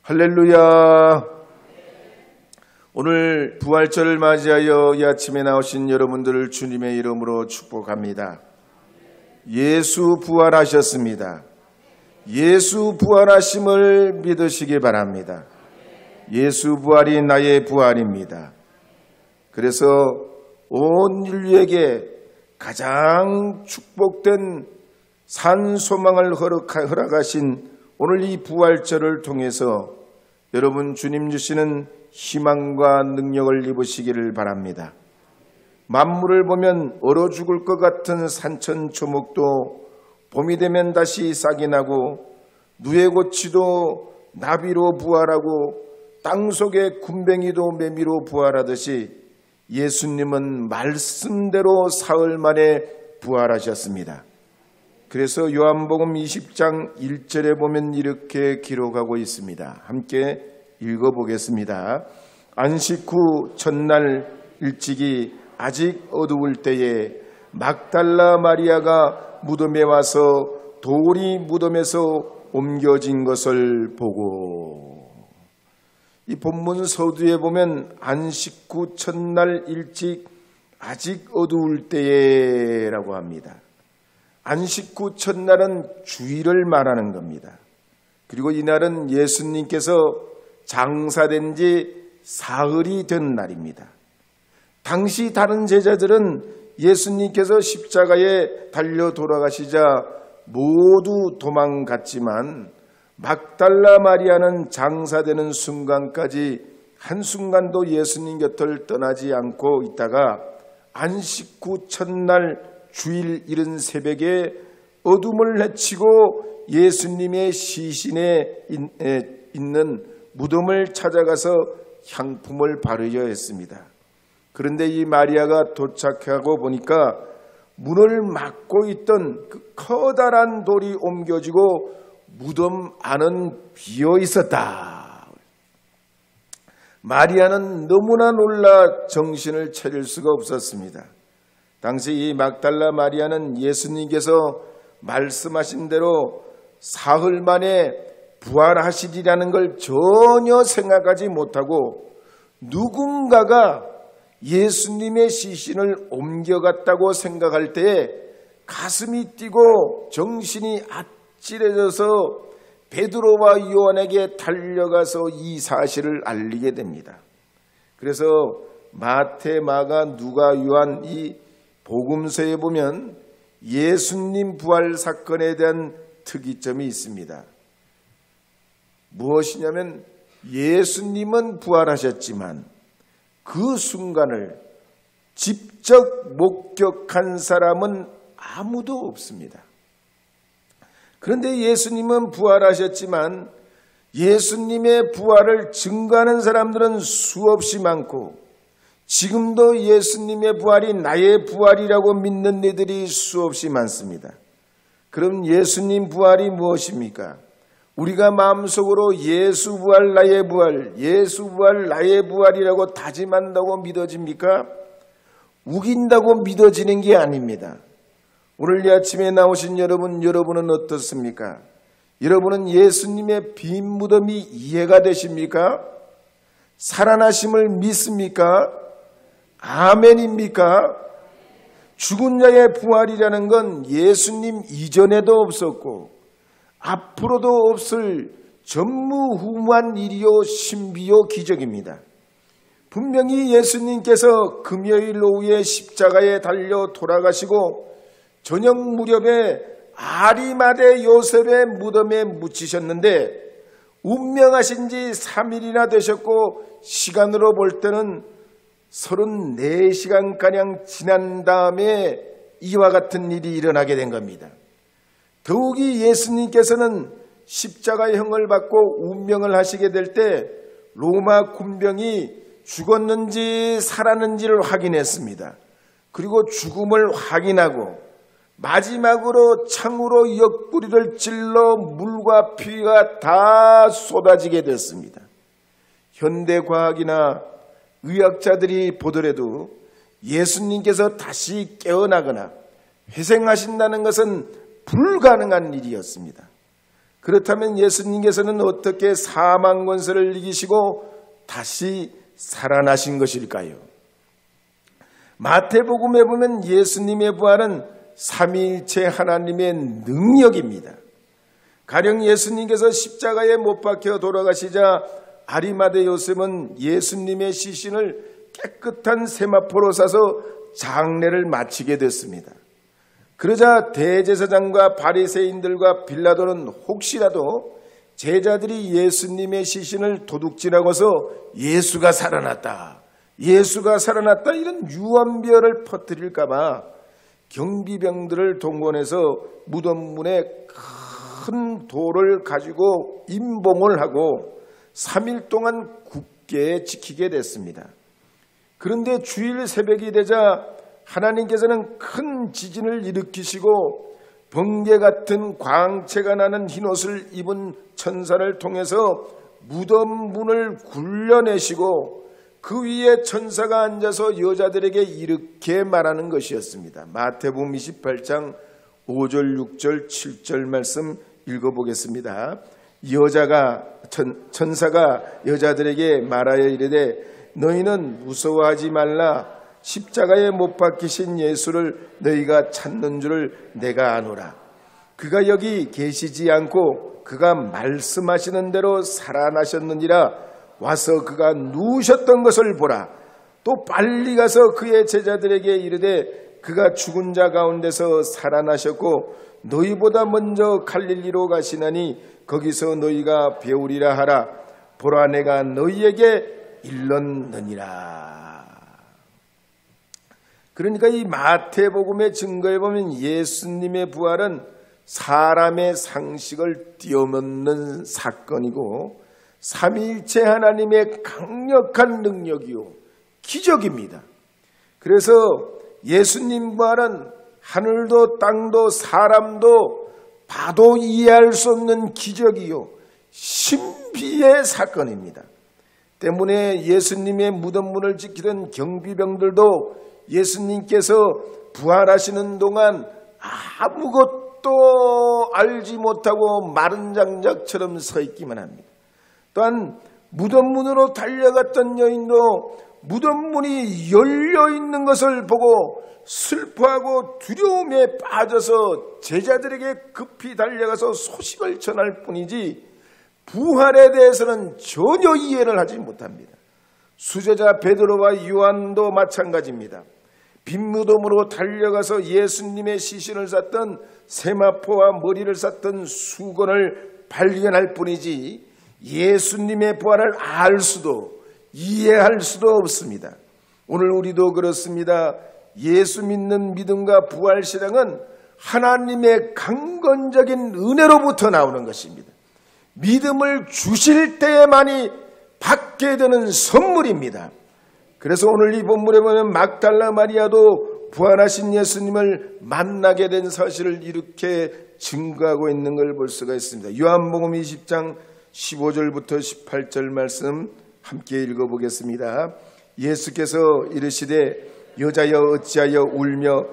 할렐루야. 오늘 부활절을 맞이하여 이 아침에 나오신 여러분들을 주님의 이름으로 축복합니다. 예수 부활하셨습니다. 예수 부활하심을 믿으시기 바랍니다. 예수 부활이 나의 부활입니다. 그래서 온 인류에게 가장 축복된 산 소망을 허락하신 오늘 이 부활절을 통해서 여러분 주님 주시는 희망과 능력을 입으시기를 바랍니다. 만물을 보면 얼어 죽을 것 같은 산천초목도 봄이 되면 다시 싹이 나고 누에고치도 나비로 부활하고 땅속의 굼벵이도 매미로 부활하듯이 예수님은 말씀대로 사흘 만에 부활하셨습니다. 그래서 요한복음 20장 1절에 보면 이렇게 기록하고 있습니다. 함께 읽어보겠습니다. 안식 후 첫날 일찍이 아직 어두울 때에 막달라 마리아가 무덤에 와서 돌이 무덤에서 옮겨진 것을 보고, 이 본문 서두에 보면 안식 후 첫날 일찍 아직 어두울 때에 라고 합니다. 안식 후 첫날은 주일을 말하는 겁니다. 그리고 이날은 예수님께서 장사된 지 사흘이 된 날입니다. 당시 다른 제자들은 예수님께서 십자가에 달려 돌아가시자 모두 도망갔지만 막달라 마리아는 장사되는 순간까지 한순간도 예수님 곁을 떠나지 않고 있다가 안식 후 첫날 주일 이른 새벽에 어둠을 헤치고 예수님의 시신에 있는 무덤을 찾아가서 향품을 바르려 했습니다. 그런데 이 마리아가 도착하고 보니까 문을 막고 있던 그 커다란 돌이 옮겨지고 무덤 안은 비어 있었다. 마리아는 너무나 놀라 정신을 차릴 수가 없었습니다. 당시 이 막달라 마리아는 예수님께서 말씀하신 대로 사흘 만에 부활하시리라는 걸 전혀 생각하지 못하고 누군가가 예수님의 시신을 옮겨갔다고 생각할 때에 가슴이 뛰고 정신이 아찔해져서 베드로와 요한에게 달려가서 이 사실을 알리게 됩니다. 그래서 마태, 마가, 누가, 요한 이 복음서에 보면 예수님 부활 사건에 대한 특이점이 있습니다. 무엇이냐면 예수님은 부활하셨지만 그 순간을 직접 목격한 사람은 아무도 없습니다. 그런데 예수님은 부활하셨지만 예수님의 부활을 증거하는 사람들은 수없이 많고 지금도 예수님의 부활이 나의 부활이라고 믿는 이들이 수없이 많습니다. 그럼 예수님 부활이 무엇입니까? 우리가 마음속으로 예수 부활 나의 부활, 예수 부활 나의 부활이라고 다짐한다고 믿어집니까? 우긴다고 믿어지는 게 아닙니다. 오늘 이 아침에 나오신 여러분은 어떻습니까? 여러분은 예수님의 빈 무덤이 이해가 되십니까? 살아나심을 믿습니까? 아멘입니까? 죽은 자의 부활이라는 건 예수님 이전에도 없었고 앞으로도 없을 전무후무한 일이요 신비요 기적입니다. 분명히 예수님께서 금요일 오후에 십자가에 달려 돌아가시고 저녁 무렵에 아리마대 요셉의 무덤에 묻히셨는데 운명하신 지 3일이나 되셨고 시간으로 볼 때는 34시간가량 지난 다음에 이와 같은 일이 일어나게 된 겁니다. 더욱이 예수님께서는 십자가의 형을 받고 운명을 하시게 될 때 로마 군병이 죽었는지 살았는지를 확인했습니다. 그리고 죽음을 확인하고 마지막으로 창으로 옆구리를 찔러 물과 피가 다 쏟아지게 됐습니다. 현대과학이나 의학자들이 보더라도 예수님께서 다시 깨어나거나 회생하신다는 것은 불가능한 일이었습니다. 그렇다면 예수님께서는 어떻게 사망 권세를 이기시고 다시 살아나신 것일까요? 마태복음에 보면 예수님의 부활은 삼위일체 하나님의 능력입니다. 가령 예수님께서 십자가에 못 박혀 돌아가시자 아리마대 요셉은 예수님의 시신을 깨끗한 세마포로 싸서 장례를 마치게 됐습니다. 그러자 대제사장과 바리새인들과 빌라도는 혹시라도 제자들이 예수님의 시신을 도둑질하고서 예수가 살아났다 이런 유언비어를 퍼뜨릴까 봐 경비병들을 동원해서 무덤 문에 큰 돌을 가지고 임봉을 하고 3일 동안 굳게 지키게 됐습니다. 그런데 주일 새벽이 되자 하나님께서는 큰 지진을 일으키시고 번개 같은 광채가 나는 흰옷을 입은 천사를 통해서 무덤 문을 굴려내시고 그 위에 천사가 앉아서 여자들에게 이렇게 말하는 것이었습니다. 마태복음 28장 5절, 6절, 7절 말씀 읽어보겠습니다. 천사가 여자들에게 말하여 이르되 너희는 무서워하지 말라. 십자가에 못 박히신 예수를 너희가 찾는 줄을 내가 아노라. 그가 여기 계시지 않고 그가 말씀하시는 대로 살아나셨느니라. 와서 그가 누우셨던 것을 보라. 또 빨리 가서 그의 제자들에게 이르되 그가 죽은 자 가운데서 살아나셨고 너희보다 먼저 갈릴리로 가시나니 거기서 너희가 배우리라 하라. 보라 내가 너희에게 일렀느니라. 그러니까 이 마태복음의 증거에 보면 예수님의 부활은 사람의 상식을 뛰어넘는 사건이고 삼위일체 하나님의 강력한 능력이요 기적입니다. 그래서 예수님 부활은 하늘도 땅도 사람도 봐도 이해할 수 없는 기적이요 신비의 사건입니다. 때문에 예수님의 무덤 문을 지키던 경비병들도 예수님께서 부활하시는 동안 아무것도 알지 못하고 마른 장작처럼 서 있기만 합니다. 또한 무덤 문으로 달려갔던 여인도 무덤 문이 열려 있는 것을 보고 슬퍼하고 두려움에 빠져서 제자들에게 급히 달려가서 소식을 전할 뿐이지 부활에 대해서는 전혀 이해를 하지 못합니다. 수제자 베드로와 요한도 마찬가지입니다. 빈 무덤으로 달려가서 예수님의 시신을 쌌던 세마포와 머리를 쌌던 수건을 발견할 뿐이지 예수님의 부활을 알 수도 이해할 수도 없습니다. 오늘 우리도 그렇습니다. 예수 믿는 믿음과 부활 신앙은 하나님의 강건적인 은혜로부터 나오는 것입니다. 믿음을 주실 때에만이 받게 되는 선물입니다. 그래서 오늘 이 본문에 보면 막달라 마리아도 부활하신 예수님을 만나게 된 사실을 이렇게 증거하고 있는 걸 볼 수가 있습니다. 요한복음 20장 15절부터 18절 말씀 함께 읽어보겠습니다. 예수께서 이르시되 여자여 어찌하여 울며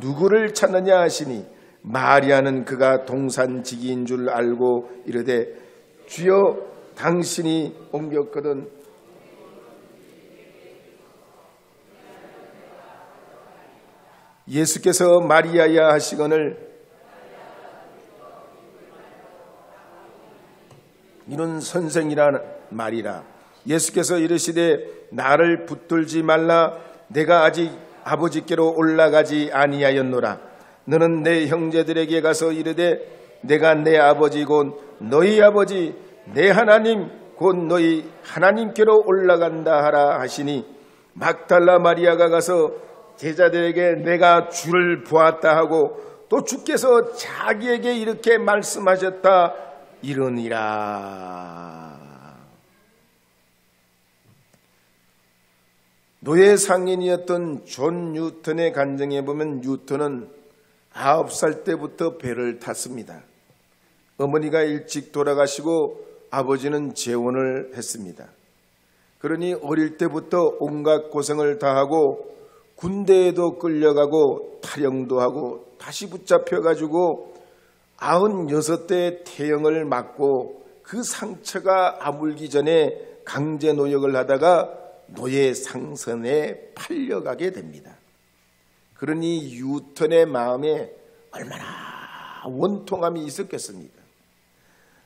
누구를 찾느냐 하시니 마리아는 그가 동산지기인 줄 알고 이르되 주여 당신이 옮겼거든 예수께서 마리아야 하시거늘 이는 선생이라 말이라. 예수께서 이르시되 나를 붙들지 말라. 내가 아직 아버지께로 올라가지 아니하였노라. 너는 내 형제들에게 가서 이르되 내가 내 아버지 곧 너희 아버지 내 하나님 곧 너희 하나님께로 올라간다 하라 하시니 막달라 마리아가 가서 제자들에게 내가 주를 보았다 하고 또 주께서 자기에게 이렇게 말씀하셨다 이르니라. 노예 상인이었던 존 뉴턴의 간증에 보면 뉴턴은 9살 때부터 배를 탔습니다. 어머니가 일찍 돌아가시고 아버지는 재혼을 했습니다. 그러니 어릴 때부터 온갖 고생을 다하고 군대에도 끌려가고 탈영도 하고 다시 붙잡혀가지고 96대의 태형을 맞고 그 상처가 아물기 전에 강제 노역을 하다가 노예 상선에 팔려가게 됩니다. 그러니 유턴의 마음에 얼마나 원통함이 있었겠습니까?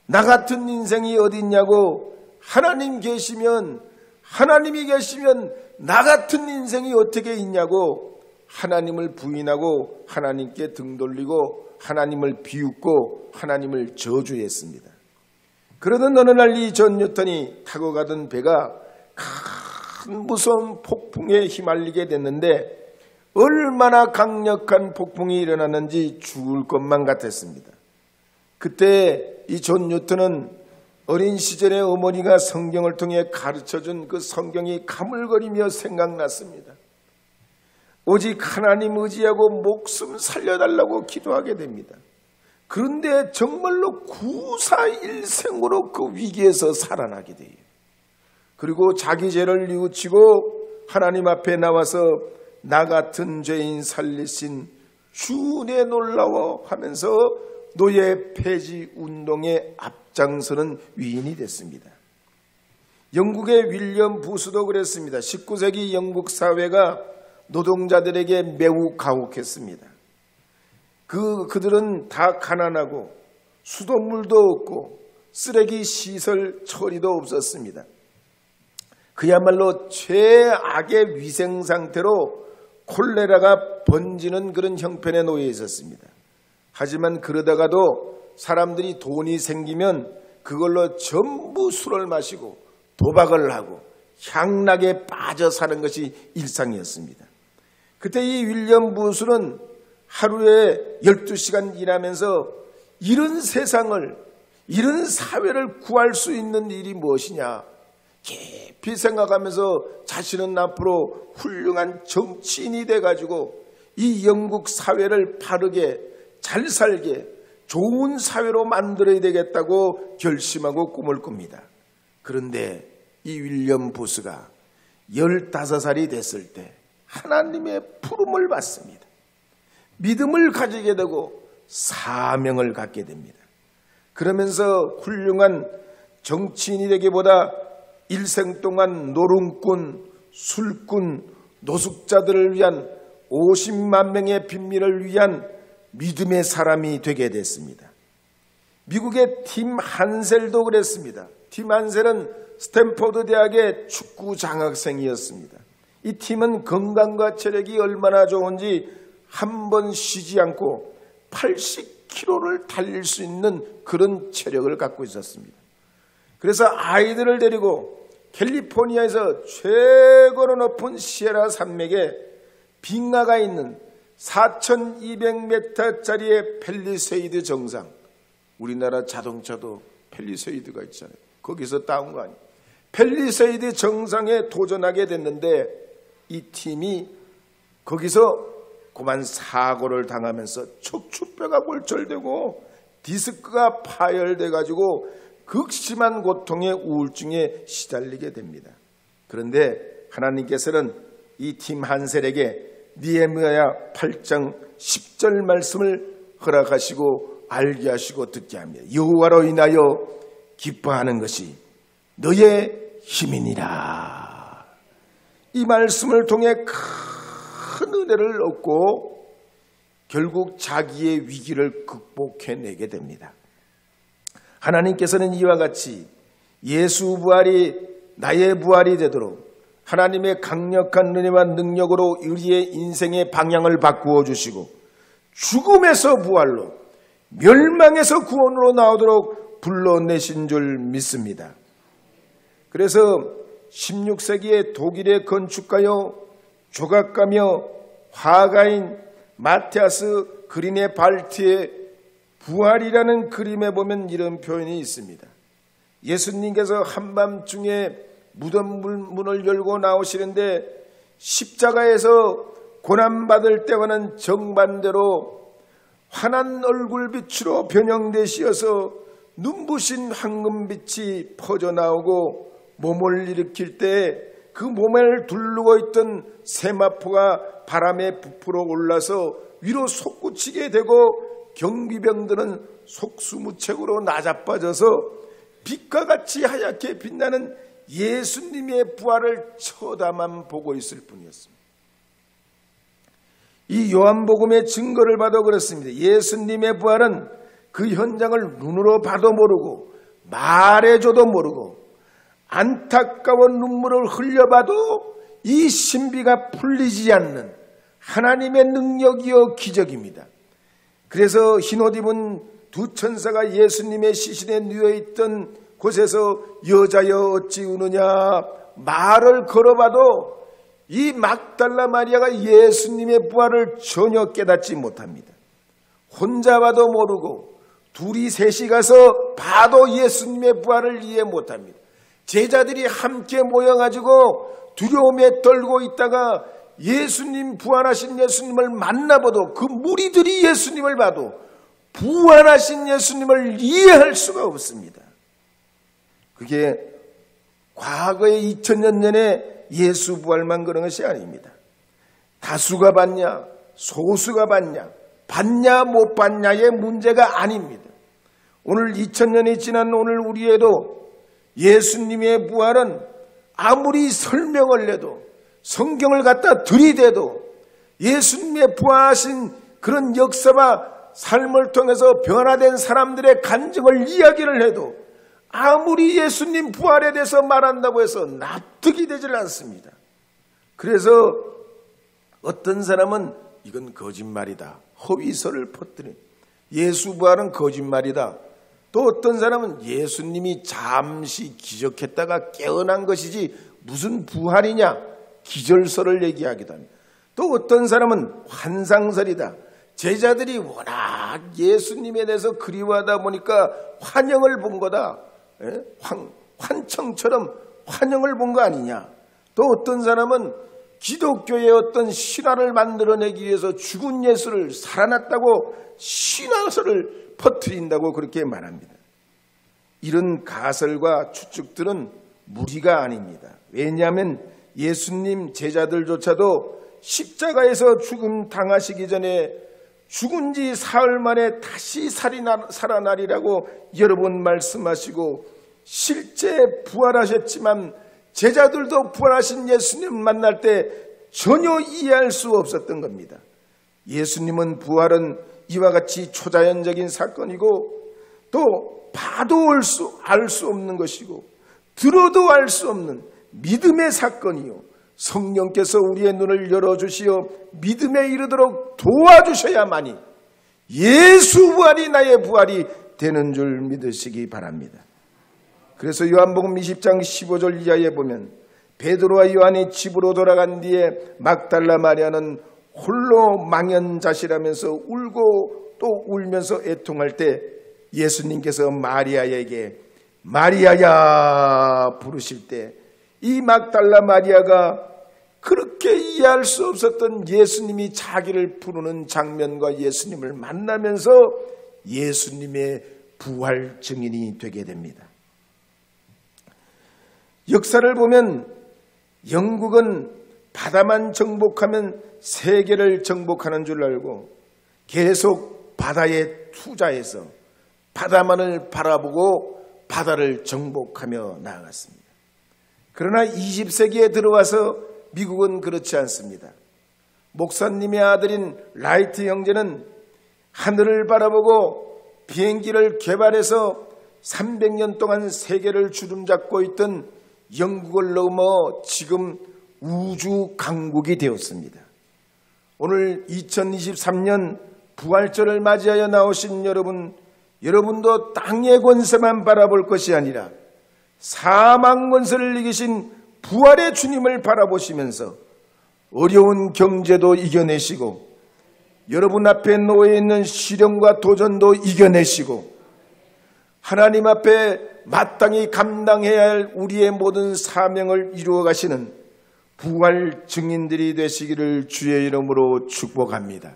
나 같은 인생이 어디 있냐고, 하나님이 계시면 나 같은 인생이 어떻게 있냐고 하나님을 부인하고 하나님께 등 돌리고 하나님을 비웃고 하나님을 저주했습니다. 그러던 어느 날 이 존 뉴턴이 타고 가던 배가 큰 무서운 폭풍에 휘말리게 됐는데 얼마나 강력한 폭풍이 일어났는지 죽을 것만 같았습니다. 그때 이 존 뉴턴은 어린 시절에 어머니가 성경을 통해 가르쳐준 그 성경이 가물거리며 생각났습니다. 오직 하나님 의지하고 목숨 살려달라고 기도하게 됩니다. 그런데 정말로 구사일생으로 그 위기에서 살아나게 돼요. 그리고 자기 죄를 뉘우치고 하나님 앞에 나와서 나 같은 죄인 살리신 주의 놀라워하면서 노예 폐지 운동에 앞장서는 위인이 됐습니다. 영국의 윌리엄 부스도 그랬습니다. 19세기 영국 사회가 노동자들에게 매우 가혹했습니다. 그들은 다 가난하고 수돗물도 없고 쓰레기 시설 처리도 없었습니다. 그야말로 최악의 위생 상태로 콜레라가 번지는 그런 형편에 놓여 있었습니다. 하지만 그러다가도 사람들이 돈이 생기면 그걸로 전부 술을 마시고 도박을 하고 향락에 빠져 사는 것이 일상이었습니다. 그때 이 윌리엄 부스는 하루에 12시간 일하면서 이런 세상을, 이런 사회를 구할 수 있는 일이 무엇이냐 깊이 생각하면서 자신은 앞으로 훌륭한 정치인이 돼가지고 이 영국 사회를 바르게 잘 살게 좋은 사회로 만들어야 되겠다고 결심하고 꿈을 꿉니다. 그런데 이 윌리엄 부스가 15살이 됐을 때 하나님의 부름을 받습니다. 믿음을 가지게 되고 사명을 갖게 됩니다. 그러면서 훌륭한 정치인이 되기보다 일생 동안 노름꾼, 술꾼, 노숙자들을 위한 50만 명의 빈민을 위한 믿음의 사람이 되게 됐습니다. 미국의 팀 한셀도 그랬습니다. 팀 한셀은 스탠포드 대학의 축구 장학생이었습니다. 이 팀은 건강과 체력이 얼마나 좋은지 한 번 쉬지 않고 80km를 달릴 수 있는 그런 체력을 갖고 있었습니다. 그래서 아이들을 데리고 캘리포니아에서 최고로 높은 시에라 산맥에 빙하가 있는 4200m짜리의 팰리세이드 정상, 우리나라 자동차도 팰리세이드가 있잖아요. 거기서 따온 거 아니에요. 팰리세이드 정상에 도전하게 됐는데 이 팀이 거기서 그만 사고를 당하면서 척추뼈가 골절되고 디스크가 파열돼가지고 극심한 고통의 우울증에 시달리게 됩니다. 그런데 하나님께서는 이 팀 한셀에게 느헤미야 8장 10절 말씀을 허락하시고 알게 하시고 듣게 합니다. 여호와로 인하여 기뻐하는 것이 너의 힘이니라. 이 말씀을 통해 큰 은혜를 얻고 결국 자기의 위기를 극복해내게 됩니다. 하나님께서는 이와 같이 예수 부활이 나의 부활이 되도록 하나님의 강력한 은혜와 능력으로 우리의 인생의 방향을 바꾸어 주시고 죽음에서 부활로 멸망에서 구원으로 나오도록 불러내신 줄 믿습니다. 그래서 16세기의 독일의 건축가요 조각가며 화가인 마티아스 그리네 발트의 부활이라는 그림에 보면 이런 표현이 있습니다. 예수님께서 한밤중에 무덤 문을 열고 나오시는데 십자가에서 고난받을 때와는 정반대로 환한 얼굴빛으로 변형되시어서 눈부신 황금빛이 퍼져나오고 몸을 일으킬 때 그 몸을 둘르고 있던 세마포가 바람에 부풀어 올라서 위로 솟구치게 되고 경비병들은 속수무책으로 나자빠져서 빛과 같이 하얗게 빛나는 예수님의 부활을 쳐다만 보고 있을 뿐이었습니다. 이 요한복음의 증거를 봐도 그렇습니다. 예수님의 부활은 그 현장을 눈으로 봐도 모르고 말해줘도 모르고 안타까운 눈물을 흘려봐도 이 신비가 풀리지 않는 하나님의 능력이요 기적입니다. 그래서 흰옷 입은 두 천사가 예수님의 시신에 누워있던 곳에서 여자여 어찌 우느냐 말을 걸어봐도 이 막달라 마리아가 예수님의 부활을 전혀 깨닫지 못합니다. 혼자 봐도 모르고 둘이 셋이 가서 봐도 예수님의 부활을 이해 못합니다. 제자들이 함께 모여가지고 두려움에 떨고 있다가 예수님 부활하신 예수님을 만나봐도 그 무리들이 예수님을 봐도 부활하신 예수님을 이해할 수가 없습니다. 그게 과거의 2000년 전에 예수 부활만 그런 것이 아닙니다. 다수가 봤냐 소수가 봤냐 못 봤냐의 문제가 아닙니다. 오늘 2000년이 지난 오늘 우리에도 예수님의 부활은 아무리 설명을 해도 성경을 갖다 들이대도 예수님의 부활하신 그런 역사와 삶을 통해서 변화된 사람들의 간증을 이야기를 해도 아무리 예수님 부활에 대해서 말한다고 해서 납득이 되질 않습니다. 그래서 어떤 사람은 이건 거짓말이다. 허위설을 퍼뜨린 예수 부활은 거짓말이다. 또 어떤 사람은 예수님이 잠시 기적했다가 깨어난 것이지 무슨 부활이냐 기절설을 얘기하기도 합니다. 또 어떤 사람은 환상설이다. 제자들이 워낙 예수님에 대해서 그리워하다 보니까 환영을 본 거다. 환청처럼 환영을 본 거 아니냐. 또 어떤 사람은 기독교의 어떤 신화를 만들어내기 위해서 죽은 예수를 살아났다고 신화설을 퍼뜨린다고 그렇게 말합니다. 이런 가설과 추측들은 무리가 아닙니다. 왜냐하면 예수님 제자들조차도 십자가에서 죽음 당하시기 전에 죽은 지 사흘 만에 다시 살아나리라고 여러 번 말씀하시고 실제 부활하셨지만 제자들도 부활하신 예수님 만날 때 전혀 이해할 수 없었던 겁니다. 예수님은 부활은 이와 같이 초자연적인 사건이고 또 봐도 알 수 없는 것이고 들어도 알 수 없는 믿음의 사건이요 성령께서 우리의 눈을 열어주시어 믿음에 이르도록 도와주셔야만이 예수 부활이 나의 부활이 되는 줄 믿으시기 바랍니다. 그래서 요한복음 20장 15절 이하에 보면 베드로와 요한이 집으로 돌아간 뒤에 막달라 마리아는 홀로 망연자실하면서 울고 또 울면서 애통할 때 예수님께서 마리아에게 마리아야 부르실 때 이 막달라 마리아가 그렇게 이해할 수 없었던 예수님이 자기를 부르는 장면과 예수님을 만나면서 예수님의 부활 증인이 되게 됩니다. 역사를 보면 영국은 바다만 정복하면 세계를 정복하는 줄 알고 계속 바다에 투자해서 바다만을 바라보고 바다를 정복하며 나아갔습니다. 그러나 20세기에 들어와서 미국은 그렇지 않습니다. 목사님의 아들인 라이트 형제는 하늘을 바라보고 비행기를 개발해서 300년 동안 세계를 주름잡고 있던 영국을 넘어 지금 우주 강국이 되었습니다. 오늘 2023년 부활절을 맞이하여 나오신 여러분도 땅의 권세만 바라볼 것이 아니라 사망 권세를 이기신 부활의 주님을 바라보시면서 어려운 경제도 이겨내시고 여러분 앞에 놓여 있는 시련과 도전도 이겨내시고 하나님 앞에 마땅히 감당해야 할 우리의 모든 사명을 이루어 가시는 부활 증인들이 되시기를 주의 이름으로 축복합니다.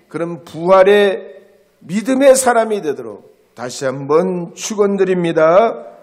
그럼 부활의 믿음의 사람이 되도록 다시 한번 축원드립니다.